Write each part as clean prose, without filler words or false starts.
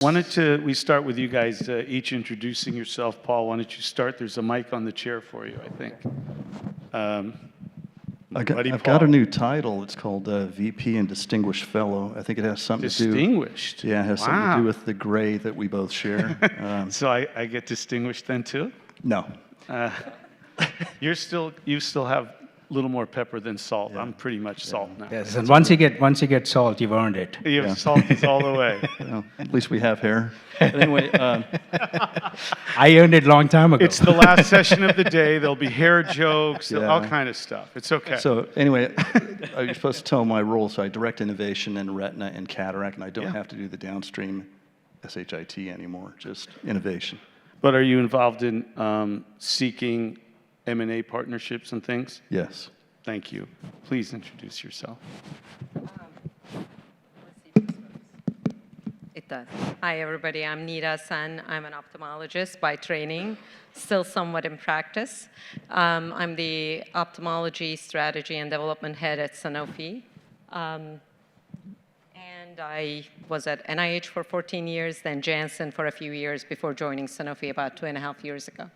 Why don't we start with you guys each introducing yourself. Paul, why don't you start? There's a mic on the chair for you, I think. I've got a new title. It's called VP and Distinguished Fellow. I think it has something to do... Distinguished? Yeah, it has something to do with the gray that we both share. So I get distinguished then too? No. You still have a little more pepper than salt. Yeah. I'm pretty much salt now. Yes, and once you get salt, you've earned it. Salt is all the way. Well, at least we have hair. But anyway, I earned it a long time ago. It's the last session of the day. There'll be hair jokes, all kind of stuff. It's okay. So anyway, I was supposed to tell my role. So I direct innovation in retina and cataract, and I don't have to do the downstream SHIT anymore, just innovation. But are you involved in seeking M&A partnerships and things? Yes. Thank you. Please introduce yourself. It does. Hi, everybody. I'm Nida. I'm an ophthalmologist by training, still somewhat in practice. I'm the ophthalmology strategy and development head at Sanofi. And I was at NIH for 14 years, then Janssen for a few years before joining Sanofi about 2.5 years ago.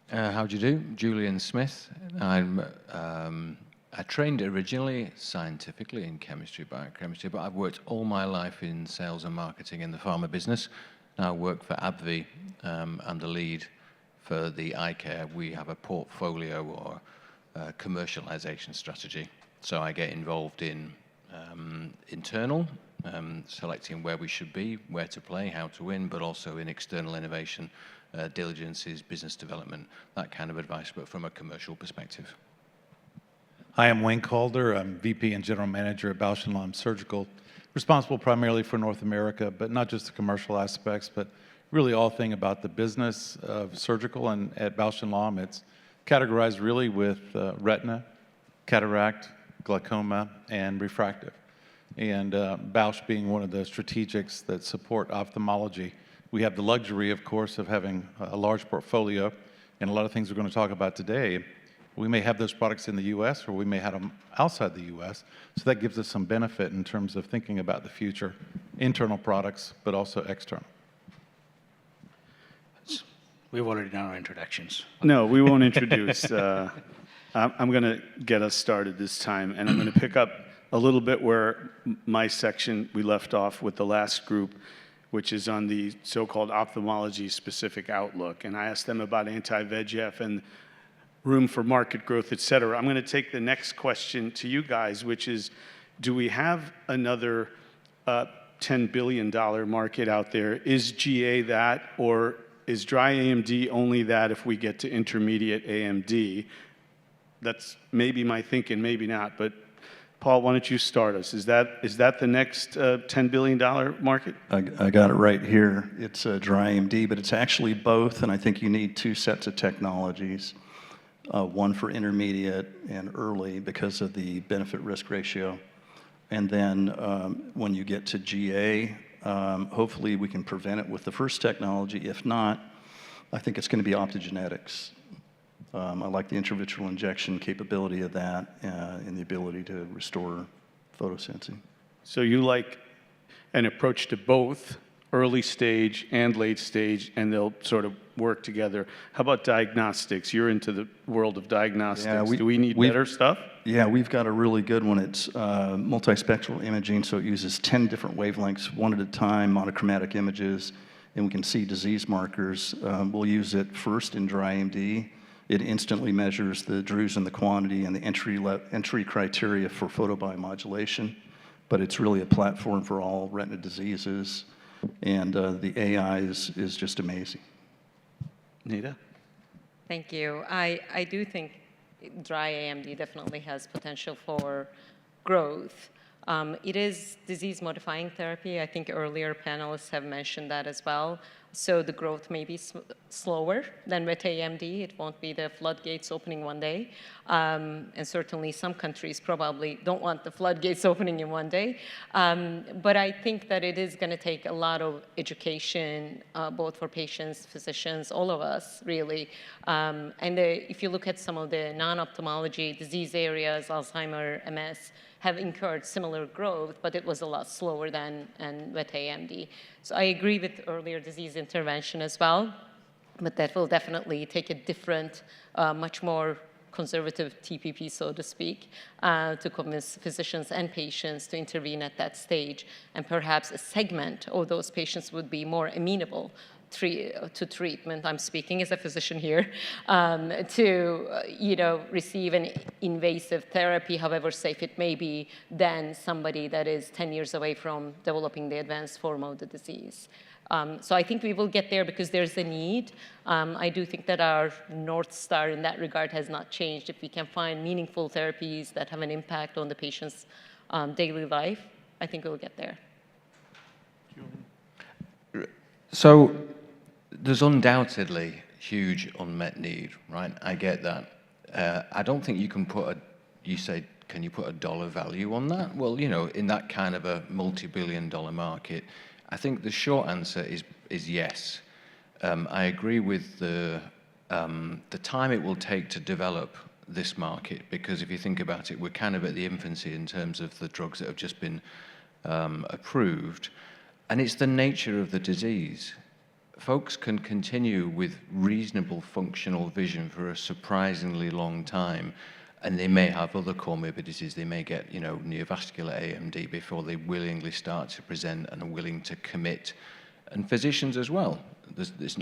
How do you do? Julian Smith. I trained originally scientifically in chemistry, biochemistry, but I've worked all my life in sales and marketing in the pharma business. Now I work for AbbVie. I'm the lead for the eye care. We have a portfolio or commercialization strategy. So I get involved in internal, selecting where we should be, where to play, how to win, but also in external innovation, diligences, business development, that kind of advice, but from a commercial perspective. Hi, I'm Wayne Caulder. I'm VP and General Manager at Bausch & Lomb Surgical, responsible primarily for North America, but not just the commercial aspects, but really all thing about the business of surgical. And at Bausch & Lomb, it's categorized really with retina, cataract, glaucoma, and refractive. And Bausch being one of the strategics that support ophthalmology, we have the luxury, of course, of having a large portfolio, and a lot of things we're going to talk about today. We may have those products in the U.S. or we may have them outside the U.S., so that gives us some benefit in terms of thinking about the future, internal products, but also external. We've already done our introductions. No, we won't introduce. I'm going to get us started this time, and I'm going to pick up a little bit where my section we left off with the last group, which is on the so-called ophthalmology-specific outlook. And I asked them about anti-VEGF and room for market growth, et cetera. I'm going to take the next question to you guys, which is, do we have another $10 billion market out there? Is GA that, or is dry AMD only that if we get to intermediate AMD? That's maybe my thinking, maybe not. But Paul, why don't you start us? Is that the next $10 billion market? I got it right here. It's dry AMD, but it's actually both, and I think you need two sets of technologies. One for intermediate and early because of the benefit-risk ratio. And then when you get to GA, hopefully we can prevent it with the first technology. If not, I think it's going to be optogenetics. I like the intravitreal injection capability of that and the ability to restore photosensing. So you like an approach to both early stage and late stage, and they'll sort of work together. How about diagnostics? You're into the world of diagnostics. Yeah, do we need better stuff? Yeah, we've got a really good one. It's multispectral imaging, so it uses 10 different wavelengths, one at a time, monochromatic images, and we can see disease markers. We'll use it first in dry AMD. It instantly measures the drusen, the quantity, and the entry criteria for photobiomodulation, but it's really a platform for all retina diseases, and the AI is just amazing. Nida? Thank you. I do think dry AMD definitely has potential for growth. It is disease-modifying therapy. I think earlier panelists have mentioned that as well. So the growth may be slower than wet AMD. It won't be the floodgates opening one day. And certainly some countries probably don't want the floodgates opening in one day. But I think that it is going to take a lot of education, both for patients, physicians, all of us, really. If you look at some of the non-ophthalmology disease areas, Alzheimer, MS, have incurred similar growth, but it was a lot slower than wet AMD. So I agree with earlier disease intervention as well, but that will definitely take a different, much more conservative TPP, so to speak, to convince physicians and patients to intervene at that stage. And perhaps a segment of those patients would be more amenable to treatment. I'm speaking as a physician here, to receive an invasive therapy, however safe it may be, than somebody that is 10 years away from developing the advanced form of the disease. So I think we will get there because there's a need. I do think that our North Star in that regard has not changed. If we can find meaningful therapies that have an impact on the patient's daily life, I think we'll get there. So there's undoubtedly huge unmet need, right? I get that. I don't think you can you say, can you put a dollar value on that? Well, in that kind of a multi-billion-dollar market, I think the short answer is yes. I agree with the time it will take to develop this market, because if you think about it, we're kind of at the infancy in terms of the drugs that have just been approved, and it's the nature of the disease. Folks can continue with reasonable functional vision for a surprisingly long time, and they may have other comorbidities. They may get, neovascular AMD before they willingly start to present and are willing to commit. And physicians as well.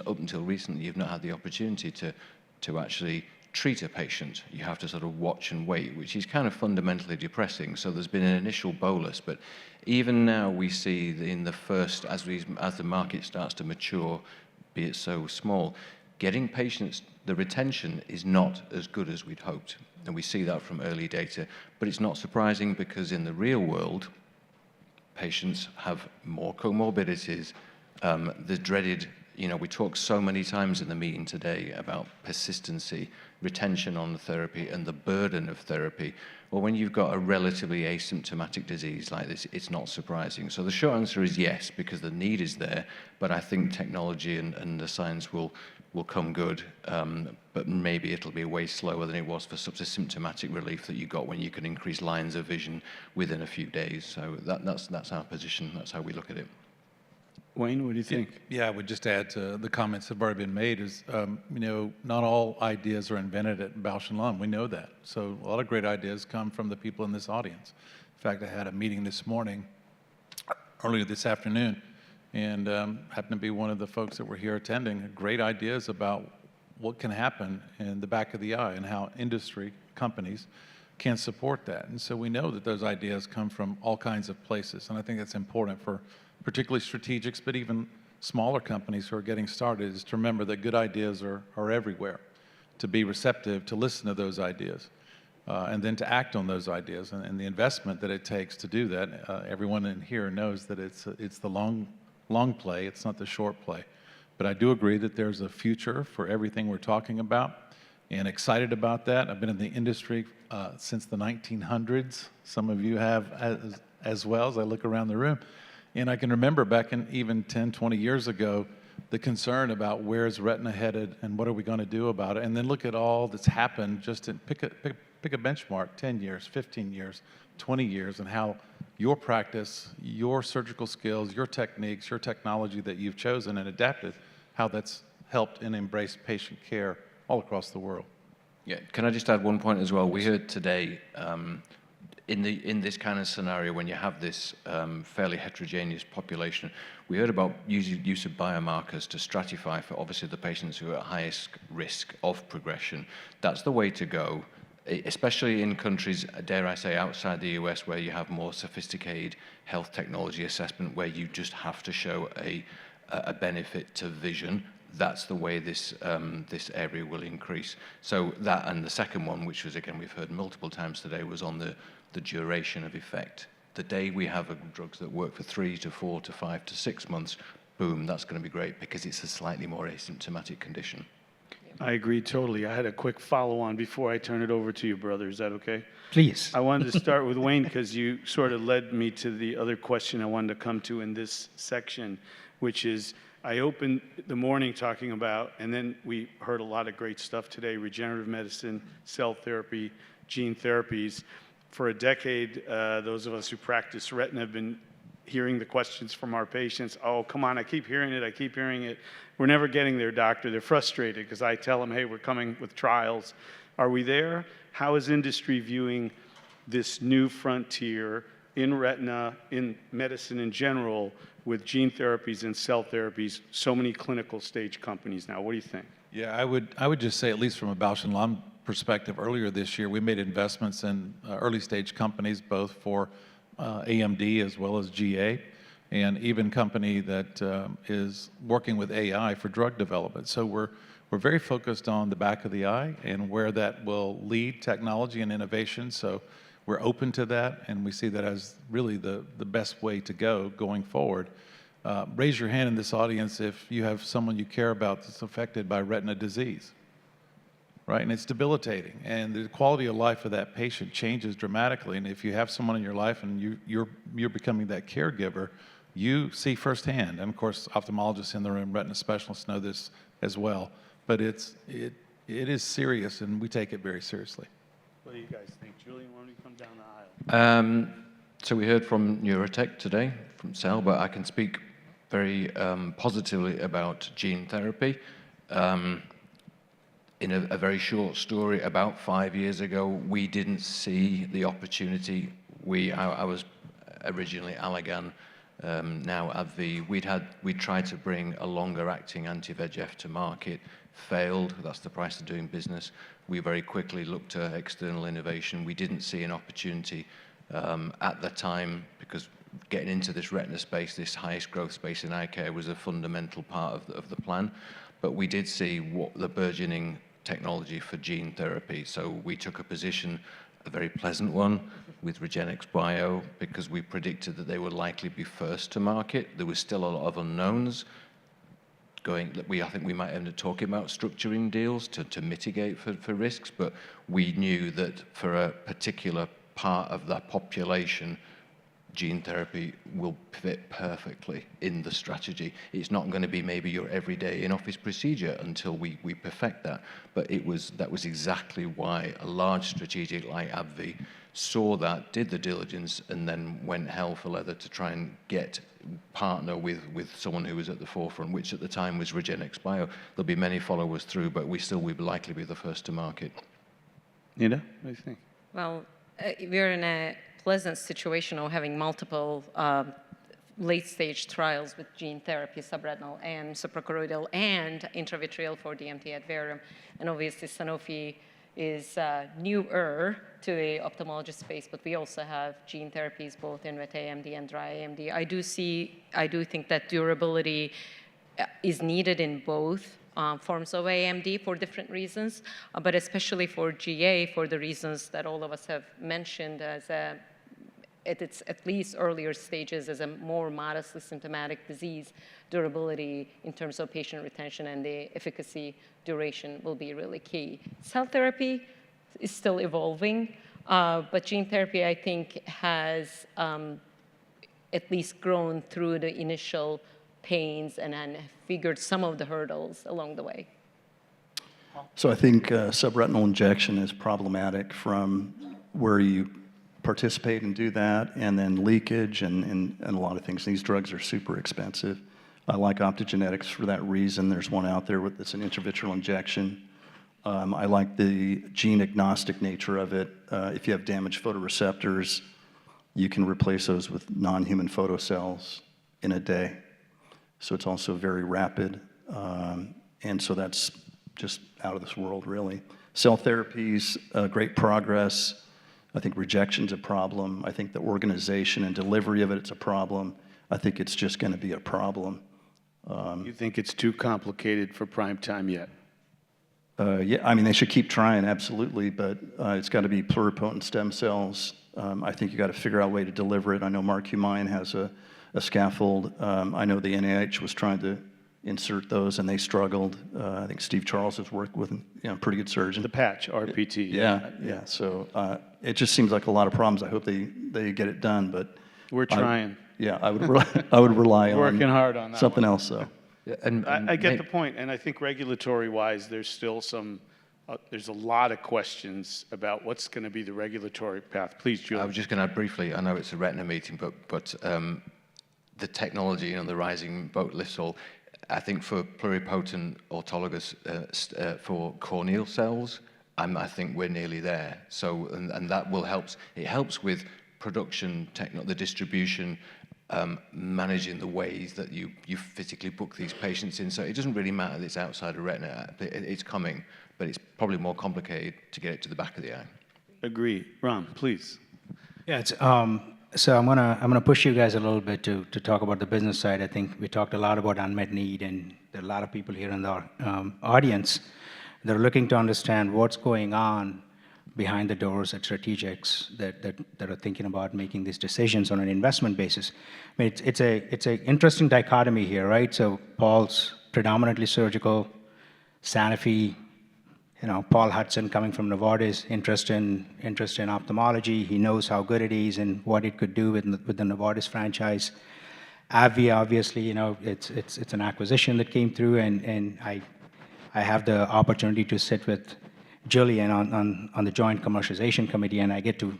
Up until recently, you've not had the opportunity to actually treat a patient. You have to sort of watch and wait, which is kind of fundamentally depressing. So there's been an initial bolus, but even now we see in the first, as the market starts to mature, be it so small, getting patients, the retention is not as good as we'd hoped. And we see that from early data. But it's not surprising, because in the real world, patients have more comorbidities. The dreaded, we talk so many times in the meeting today about persistency, retention on the therapy, and the burden of therapy. Well, when you've got a relatively asymptomatic disease like this, it's not surprising. So the short answer is yes, because the need is there. But I think technology and the science will come good, but maybe it'll be way slower than it was for such a symptomatic relief that you got when you can increase lines of vision within a few days. So that's our position. That's how we look at it. Wayne, what do you think? Yeah, I would just add to the comments that have already been made is, not all ideas are invented at Bausch & Lomb. We know that. So a lot of great ideas come from the people in this audience. In fact, I had a meeting this morning, earlier this afternoon, and happened to be one of the folks that were here attending. Great ideas about what can happen in the back of the eye and how industry, companies, can support that. And so we know that those ideas come from all kinds of places, and I think that's important for particularly strategics, but even smaller companies who are getting started, is to remember that good ideas are everywhere, to be receptive, to listen to those ideas, and then to act on those ideas. And the investment that it takes to do that, everyone in here knows that it's the long play, it's not the short play. But I do agree that there's a future for everything we're talking about, and excited about that. I've been in the industry since the 1900s. Some of you have as well, as I look around the room. And I can remember back in even 10, 20 years ago, the concern about where's Retina headed and what are we going to do about it. And then look at all that's happened, just to pick a benchmark, 10 years, 15 years, 20 years, and how your practice, your surgical skills, your techniques, your technology that you've chosen and adapted, how that's helped and embraced patient care all across the world. Yeah, can I just add one point as well? We heard today, in this kind of scenario, when you have this fairly heterogeneous population, we heard about use of biomarkers to stratify for obviously the patients who are at highest risk of progression. That's the way to go, especially in countries, dare I say, outside the US, where you have more sophisticated health technology assessment, where you just have to show a benefit to vision. That's the way this area will increase. So that, and the second one, which was, again, we've heard multiple times today, was on the duration of effect. The day we have drugs that work for 3 to 4 to 5 to 6 months, boom, that's going to be great, because it's a slightly more asymptomatic condition. I agree totally. I had a quick follow-on before I turn it over to you, brother. Is that okay? Please. I wanted to start with Wayne, because you sort of led me to the other question I wanted to come to in this section, which is, I opened the morning talking about, and then we heard a lot of great stuff today, regenerative medicine, cell therapy, gene therapies. For a decade, those of us who practice retina have been hearing the questions from our patients. Oh, come on, I keep hearing it. We're never getting there, doctor. They're frustrated because I tell them, hey, we're coming with trials. Are we there? How is industry viewing this new frontier in retina, in medicine in general, with gene therapies and cell therapies, so many clinical stage companies now? What do you think? Yeah, I would just say, at least from a Bausch & Lomb perspective, earlier this year, we made investments in early stage companies, both for AMD as well as GA, and even company that is working with AI for drug development. So we're very focused on the back of the eye and where that will lead technology and innovation. So we're open to that, and we see that as really the best way to go going forward. Raise your hand in this audience if you have someone you care about that's affected by retina disease, right? And it's debilitating, and the quality of life of that patient changes dramatically. And if you have someone in your life and you're becoming that caregiver, you see firsthand. And of course, ophthalmologists in the room, retina specialists know this as well. But it is serious, and we take it very seriously. What do you guys think? Julian, why don't you come down the aisle? So we heard from Neurotech today, from Cell, but I can speak very positively about gene therapy. In a very short story, about 5 years ago, we didn't see the opportunity. I was originally Allergan, now AbbVie. We'd tried to bring a longer-acting anti-VEGF to market, failed. That's the price of doing business. We very quickly looked at external innovation. We didn't see an opportunity at the time, because getting into this retina space, this highest growth space in eye care, was a fundamental part of the plan. But we did see what the burgeoning technology for gene therapy. So we took a position, a very pleasant one, with REGENXBIO, because we predicted that they would likely be first to market. There was still a lot of unknowns. I think we might end up talking about structuring deals to mitigate for risks, but we knew that for a particular part of that population, gene therapy will fit perfectly in the strategy. It's not going to be maybe your everyday in-office procedure until we perfect that, but that was exactly why a large strategic like AbbVie saw that, did the diligence, and then went hell for leather to try and partner with someone who was at the forefront, which at the time was REGENXBIO. There'll be many followers through, but we still will likely be the first to market. Nida, what do you think? Well, we're in a pleasant situation of having multiple late-stage trials with gene therapy, subretinal and suprachoroidal, and intravitreal for DMT at Verum. And obviously, Sanofi is newer to the ophthalmology space, but we also have gene therapies both in wet AMD and dry AMD. I do think that durability is needed in both forms of AMD for different reasons, but especially for GA, for the reasons that all of us have mentioned, as at its at least earlier stages as a more modestly symptomatic disease, durability in terms of patient retention and the efficacy duration will be really key. Cell therapy is still evolving, but gene therapy, I think, has at least grown through the initial pains and then figured some of the hurdles along the way. So I think subretinal injection is problematic from where you participate and do that, and then leakage and a lot of things. These drugs are super expensive. I like optogenetics for that reason. There's one out there that's an intravitreal injection. I like the gene agnostic nature of it. If you have damaged photoreceptors, you can replace those with non-human photocells in a day. So it's also very rapid. And so that's just out of this world, really. Cell therapies, great progress. I think rejection's a problem. I think the organization and delivery of it's a problem. I think it's just going to be a problem. You think it's too complicated for prime time yet? Yeah, I mean, they should keep trying, absolutely, but it's got to be pluripotent stem cells. I think you got to figure out a way to deliver it. I know Mark Humine has a scaffold. I know the NIH was trying to insert those, and they struggled. I think Steve Charles has worked with a pretty good surgeon. The patch, RPT. Yeah. So it just seems like a lot of problems. I hope they get it done, but we're trying. I would rely on working hard on that something one. else. So Yeah, and I get the point, and I think regulatory-wise, there's still some there's a lot of questions about what's going to be the regulatory path. Please, I Julian. was just going to add briefly, I know it's a Retina meeting, but the technology, the rising boat lifts all, I think for pluripotent autologous for corneal cells, I think we're nearly there. So, and that will help. It helps with production, the distribution, managing the ways that you physically book these patients in. So it doesn't really matter that it's outside of retina. It's coming, but it's probably more complicated to get it to the back of the eye. Agree. Ram, please. Yeah, so I'm gonna push you guys a little bit to talk about the business side. I think we talked a lot about unmet need, and there are a lot of people here in the audience that are looking to understand what's going on behind the doors at strategics that are thinking about making these decisions on an investment basis. I mean, it's a interesting dichotomy here, right? So Paul's predominantly surgical, Sanofi. Paul Hudson coming from Novartis, interest in ophthalmology. He knows how good it is and what it could do with the Novartis franchise. AbbVie, obviously, it's an acquisition that came through, and I have the opportunity to sit with Julian on the joint commercialization committee, and I get to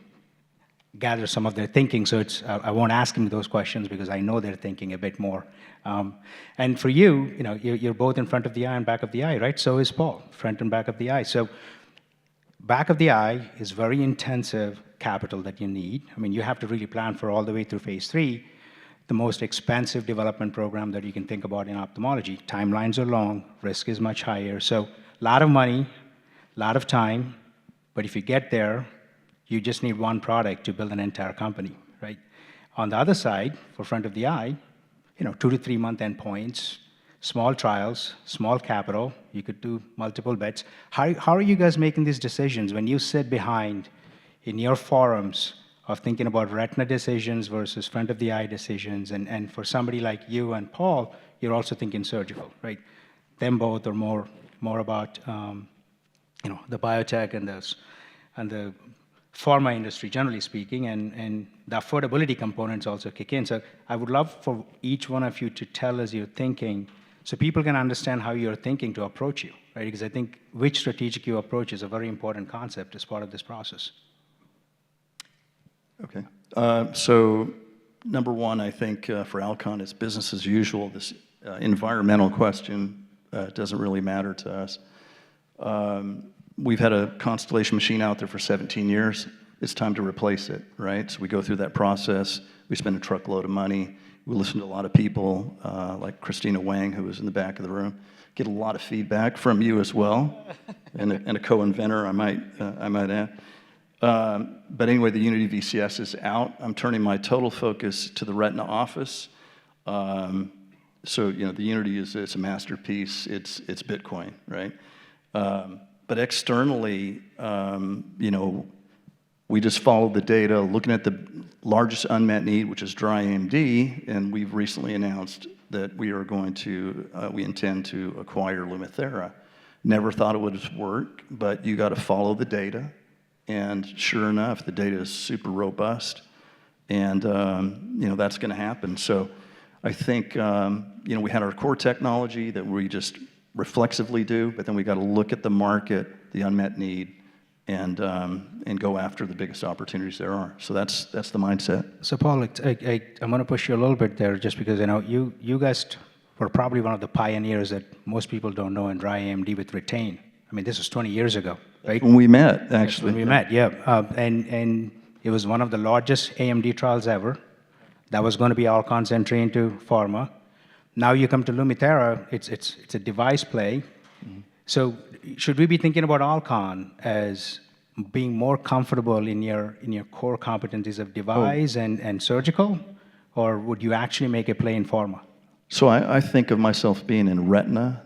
gather some of their thinking. So I won't ask him those questions because I know they're thinking a bit more. And for you, you're both in front of the eye and back of the eye, right? So is Paul, front and back of the eye. So back of the eye is very intensive capital that you need. I mean, you have to really plan for all the way through phase 3, the most expensive development program that you can think about in ophthalmology. Timelines are long, risk is much higher. So a lot of money, a lot of time, but if you get there, you just need one product to build an entire company, right? On the other side, for front of the eye, 2 to 3 month endpoints, small trials, small capital, you could do multiple bets. How are you guys making these decisions when you sit behind in your forums of thinking about retina decisions versus front of the eye decisions? And for somebody like you and Paul, you're also thinking surgical, right? Them both are more about the biotech and the pharma industry, generally speaking, and the affordability components also kick in. So I would love for each one of you to tell us your thinking so people can understand how you're thinking to approach you, right? Because I think which strategic you approach is a very important concept as part of this process. Okay. So number one, I think for Alcon, it's business as usual. This environmental question doesn't really matter to us. We've had a Constellation machine out there for 17 years. It's time to replace it, right? So we go through that process. We spend a truckload of money. We listen to a lot of people, like Christina Wang, who was in the back of the room. Get a lot of feedback from you as well, and a co-inventor, I might add. But anyway, the Unity VCS is out. I'm turning my total focus to the Retina office. So the Unity it's a masterpiece. It's Bitcoin, right? But externally, we just follow the data, looking at the largest unmet need, which is dry AMD, and we've recently announced that we intend to acquire Lumithera. Never thought it would work, but you got to follow the data, and sure enough, the data is super robust, and that's going to happen. So I think we had our core technology that we just reflexively do, but then we got to look at the market, the unmet need, and go after the biggest opportunities there are. So that's the mindset. So Paul, I'm going to push you a little bit there, just because you guys were probably one of the pioneers that most people don't know in dry AMD with Retain. I mean, this was 20 years ago, right? When we met, actually. When we met, yeah. And it was one of the largest AMD trials ever. That was going to be Alcon's entry into pharma. Now you come to Lumithera, it's a device play. Mm-hmm. So should we be thinking about Alcon as being more comfortable in your core competencies of device and surgical, or would you actually make a play in pharma? So I think of myself being in retina,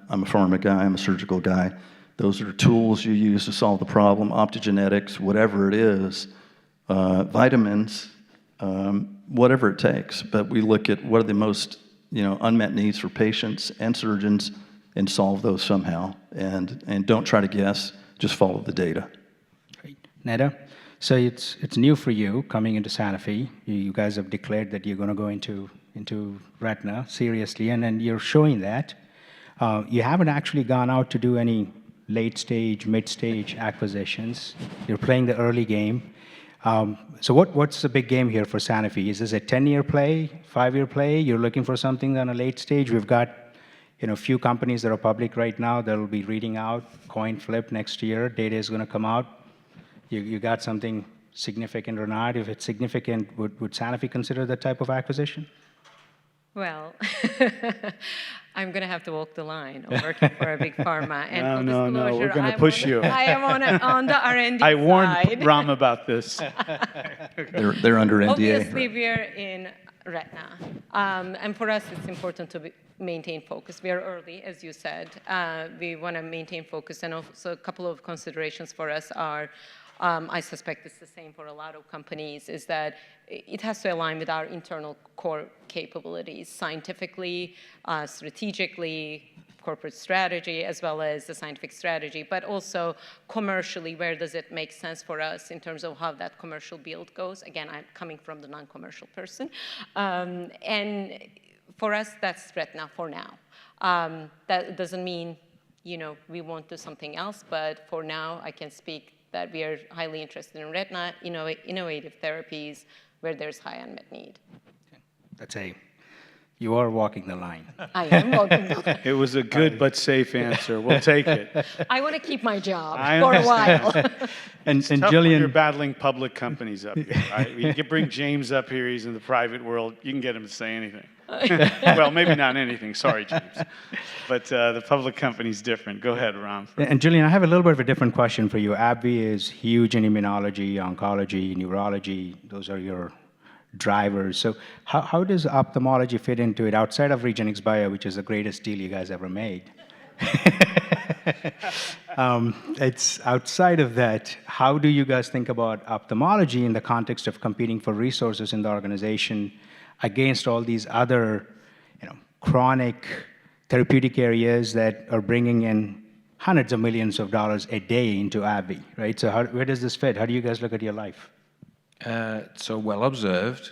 I'm a pharma guy, I'm a surgical guy. Those are tools you use to solve the problem, optogenetics, whatever it is, vitamins, whatever it takes. But we look at what are the most unmet needs for patients and surgeons and solve those somehow. And don't try to guess, just follow the data. Great. Nida, so it's new for you coming into Sanofi. You guys have declared that you're going to go into retina seriously, and then you're showing that. You haven't actually gone out to do any late stage, mid stage acquisitions. You're playing the early game. So what's the big game here for Sanofi? Is this a 10-year play, 5-year play? You're looking for something on a late stage? We've got a few companies that are public right now that will be reading out, coin flip next year, data is going to come out. You got something significant or not? If it's significant, would Sanofi consider that type of acquisition? Well, I'm going to have to walk the line of working for a big pharma. And No, full no, we're disclosure, gonna I'm push on- you. I am on the R&D I warned side. Ram about this. They're under NDA. Obviously, we're in Retina. And for us, it's important to maintain focus. We are early, as you said. We want to maintain focus. And also a couple of considerations for us are, I suspect it's the same for a lot of companies, is that it has to align with our internal core capabilities, scientifically, strategically, corporate strategy, as well as the scientific strategy, but also commercially, where does it make sense for us in terms of how that commercial build goes? Again, I'm coming from the non-commercial person. And for us, that's Retina for now. That doesn't mean, we won't do something else, but for now, I can speak that we are highly interested in Retina, innovative therapies where there's high unmet need. You are walking the line. I am walking the line. It was a good but safe answer. We'll take it. I want to keep my job I for a understand. while. And Tough when you're Julian, battling public companies up here. Right? You can bring James up here. He's in the private world. You can get him to say anything. Well, maybe not anything. Sorry, James. But the public company's different. Go ahead, Ram. and Julian, I have a little bit of a different question for you. AbbVie is huge in immunology, oncology, neurology. Those are your drivers. So how does ophthalmology fit into it outside of REGENXBIO, which is the greatest deal you guys ever made? It's outside of that. How do you guys think about ophthalmology in the context of competing for resources in the organization against all these other, chronic therapeutic areas that are bringing in hundreds of millions of dollars a day into AbbVie, right? So where does this fit? How do you guys look at your life? So well observed.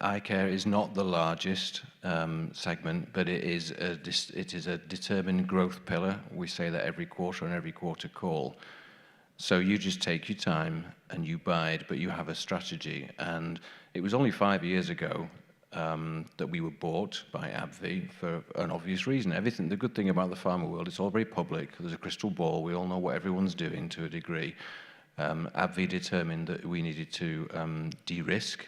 Eye care is not the largest segment, but it is a determined growth pillar. We say that every quarter on every quarter call. So you just take your time and you bide, but you have a strategy. And it was only 5 years ago that we were bought by AbbVie for an obvious reason. The good thing about the pharma world, it's all very public. There's a crystal ball. We all know what everyone's doing to a degree. AbbVie determined that we needed to de-risk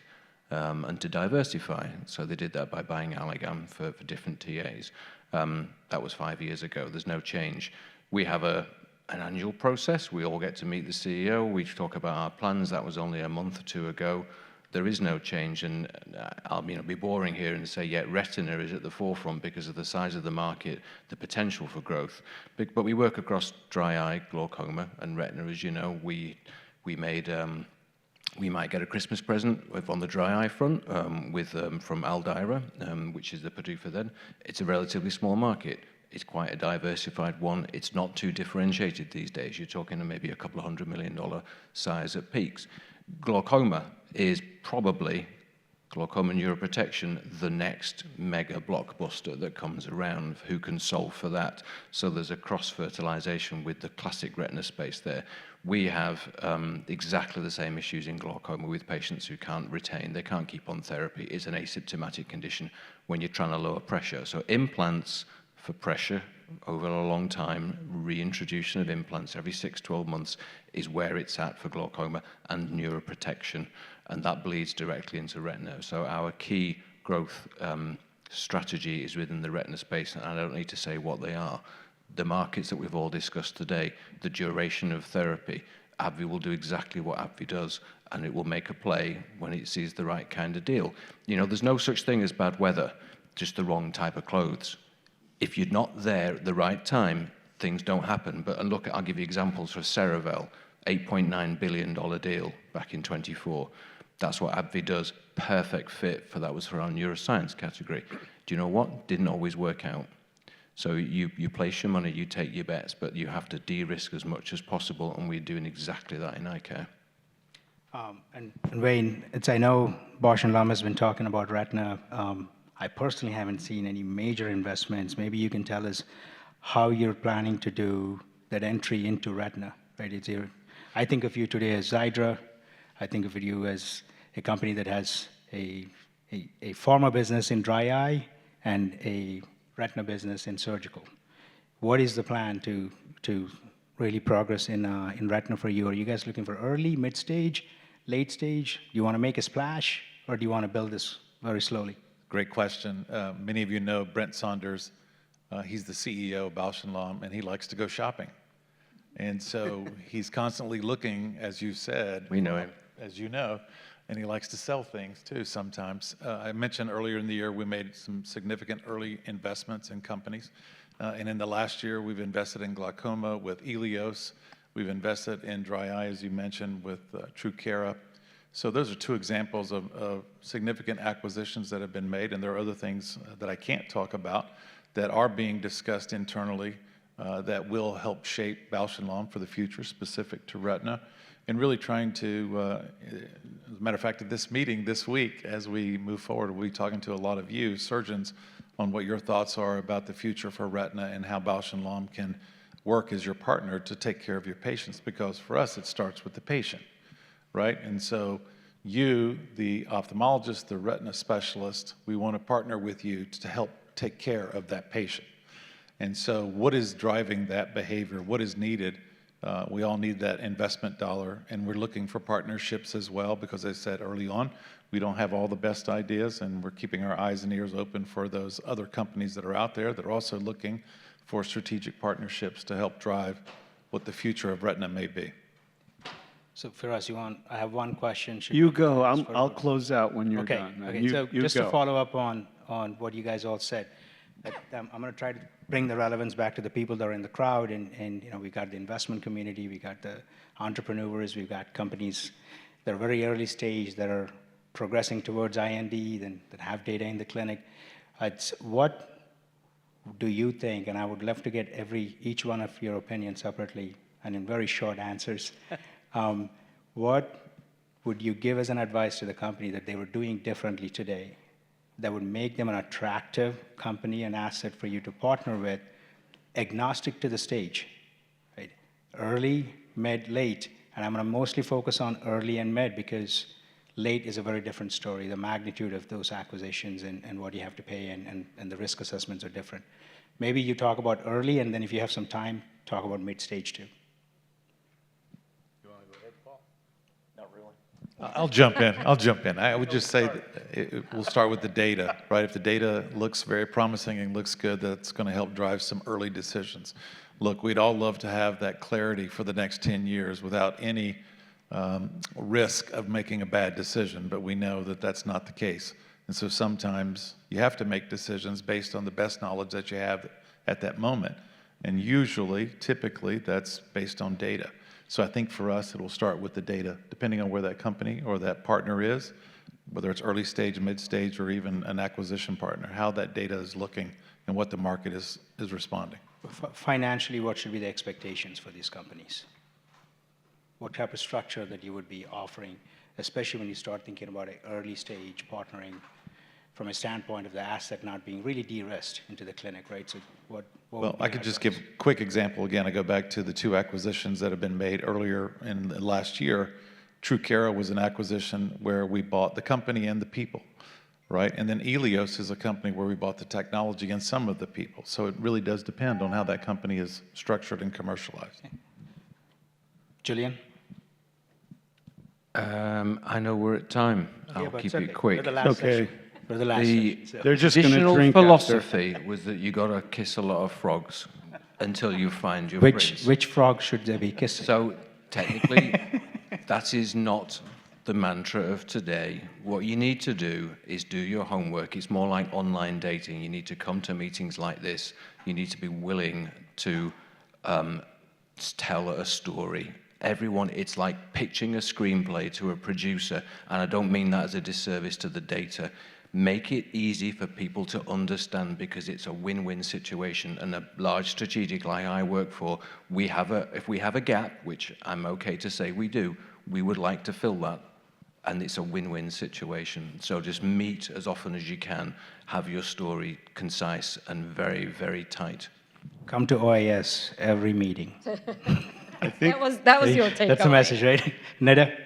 and to diversify. So they did that by buying Alcon for different TAs. That was 5 years ago. There's no change. We have an annual process. We all get to meet the CEO. We talk about our plans. That was only a month or two ago. There is no change, and I'll be boring here and say, yeah, Retina is at the forefront because of the size of the market, the potential for growth. But we work across dry eye, glaucoma, and Retina, as you know. We might get a Christmas present on the dry eye front from Aldira, which is the PDUFA then. It's a relatively small market. It's quite a diversified one. It's not too differentiated these days. You're talking maybe a couple of $100 million size at peaks. Glaucoma is probably, glaucoma neuroprotection, the next mega blockbuster that comes around. Who can solve for that? So there's a cross-fertilization with the classic retina space there. We have exactly the same issues in glaucoma with patients who can't retain. They can't keep on therapy. It's an asymptomatic condition when you're trying to lower pressure. So implants for pressure over a long time, reintroduction of implants every 6-12 months is where it's at for glaucoma and neuroprotection, and that bleeds directly into retina. So our key growth strategy is within the retina space, and I don't need to say what they are. The markets that we've all discussed today, the duration of therapy, AbbVie will do exactly what AbbVie does, and it will make a play when it sees the right kind of deal. There's no such thing as bad weather, just the wrong type of clothes. If you're not there at the right time, things don't happen. But look, I'll give you examples for Cerevel, $8.9 billion deal back in 24. That's what AbbVie does. Perfect fit for that was for our neuroscience category. Do you know what? Didn't always work out. So you place your money, you take your bets, but you have to de-risk as much as possible, and we're doing exactly that in eye care. And Wayne, I know Bausch and Lomb has been talking about Retina. I personally haven't seen any major investments. Maybe you can tell us how you're planning to do that entry into retina, right? I think of you today as Xiidra. I think of you as a company that has a pharma business in dry eye and a retina business in surgical. What is the plan to really progress in retina for you? Are you guys looking for early, mid-stage, late stage? Do you want to make a splash, or do you want to build this very slowly? Great question. Many of you know Brent Saunders. He's the CEO of Bausch & Lomb, and he likes to go shopping. And so he's constantly looking, as you said. We know him. As you know, and he likes to sell things too sometimes. I mentioned earlier in the year we made some significant early investments in companies. And in the last year, we've invested in glaucoma with Elios. We've invested in dry eye, as you mentioned, with TrueCara. So those are two examples of significant acquisitions that have been made, and there are other things that I can't talk about that are being discussed internally that will help shape Bausch & Lomb for the future, specific to retina, and really trying to, as a matter of fact, at this meeting this week, as we move forward, we'll be talking to a lot of you, surgeons, on what your thoughts are about the future for retina and how Bausch & Lomb can work as your partner to take care of your patients, because for us, it starts with the patient, right? And so you, the ophthalmologist, the retina specialist, we want to partner with you to help take care of that patient. And so what is driving that behavior? What is needed? We all need that investment dollar, and we're looking for partnerships as well, because as I said early on, we don't have all the best ideas, and we're keeping our eyes and ears open for those other companies that are out there that are also looking for strategic partnerships to help drive what the future of retina may be. So Firas, I have one question. You go. I'll close out when you're done. Okay. You, So you just go. to follow up on what you guys all said, I'm going to try to bring the relevance back to the people that are in the crowd, and we got the investment community, we got the entrepreneurs, we've got companies that are very early stage that are progressing towards IND, that have data in the clinic. What do you think, and I would love to get each one of your opinions separately and in very short answers, what would you give as an advice to the company that they were doing differently today that would make them an attractive company and asset for you to partner with, agnostic to the stage, right? Early, mid, late, and I'm going to mostly focus on early and mid because late is a very different story. The magnitude of those acquisitions and what you have to pay and the risk assessments are different. Maybe you talk about early, and then if you have some time, talk about mid-stage too. I'll jump in. I would just say that we'll start with the data, right? If the data looks very promising and looks good, that's going to help drive some early decisions. Look, we'd all love to have that clarity for the next 10 years without any risk of making a bad decision, but we know that that's not the case. And so sometimes you have to make decisions based on the best knowledge that you have at that moment. And usually, typically, that's based on data. So I think for us, it will start with the data, depending on where that company or that partner is, whether it's early stage, mid stage, or even an acquisition partner, how that data is looking and what the market is responding. Financially, what should be the expectations for these companies? What type of structure that you would be offering, especially when you start thinking about an early stage partnering from a standpoint of the asset not being really de-risked into the clinic, right? So Well, I could just give a quick example. Again, I go back to the two acquisitions that have been made earlier in the last year. TrueCara was an acquisition where we bought the company and the people, right? And then Elios is a company where we bought the technology and some of the people. So it really does depend on how that company is structured and commercialized. Julian? I know we're at time. I'll keep it quick. For the last Okay. session. For the last session. So. They're just going to Traditional drink philosophy was that you got to kiss a lot of frogs until you find your prince. Which frog should they be kissing? So technically, that is not the mantra of today. What you need to do is do your homework. It's more like online dating. You need to come to meetings like this. You need to be willing to tell a story. Everyone, it's like pitching a screenplay to a producer, and I don't mean that as a disservice to the data. Make it easy for people to understand because it's a win-win situation. And a large strategic like I work for, if we have a gap, which I'm okay to say we do, we would like to fill that. And it's a win-win situation. So just meet as often as you can, have your story concise and very, very tight. come to OIS every meeting. That was your takeaway. That's the message, right? Nida?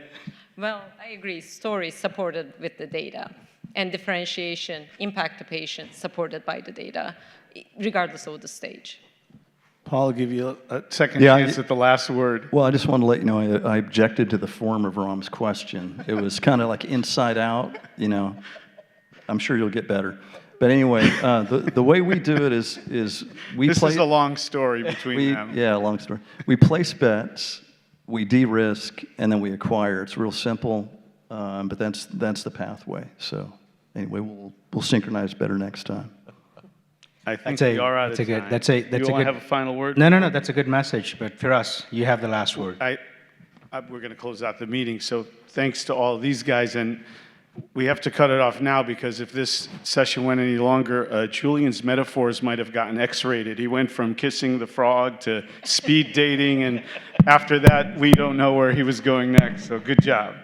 Well, I agree. Stories supported with the data and differentiation, impact to patients supported by the data, regardless of the stage. Paul, I'll give you a second Yeah, chance at the last word. Well, I just want to let you know, I objected to the form of Ram's question. It was kind of like inside out, you know. I'm sure you'll get better. But anyway, the way we do it is we This play. is a long story between them. Yeah, long story. We place bets, we de-risk, and then we acquire. It's real simple, but that's the pathway. So anyway, we'll synchronize better next time. I think That's we are out of that's a good. time. That's a You want to good. have a final word? No. That's a good message. But Firas, you have the last word. We're going to close out the meeting. So thanks to all of these guys. And we have to cut it off now because if this session went any longer, Julian's metaphors might have gotten X-rated. He went from kissing the frog to speed dating. And after that, we don't know where he was going next. So good job.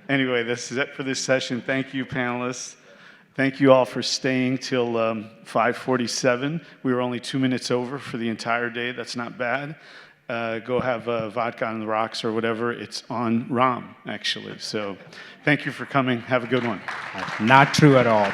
Anyway, this is it for this session. Thank you, panelists. Thank you all for staying till 5:47. We were only 2 minutes over for the entire day. That's not bad. Go have vodka on the rocks or whatever. It's on Ram, actually. So thank you for coming. Have a good one. Not true at all.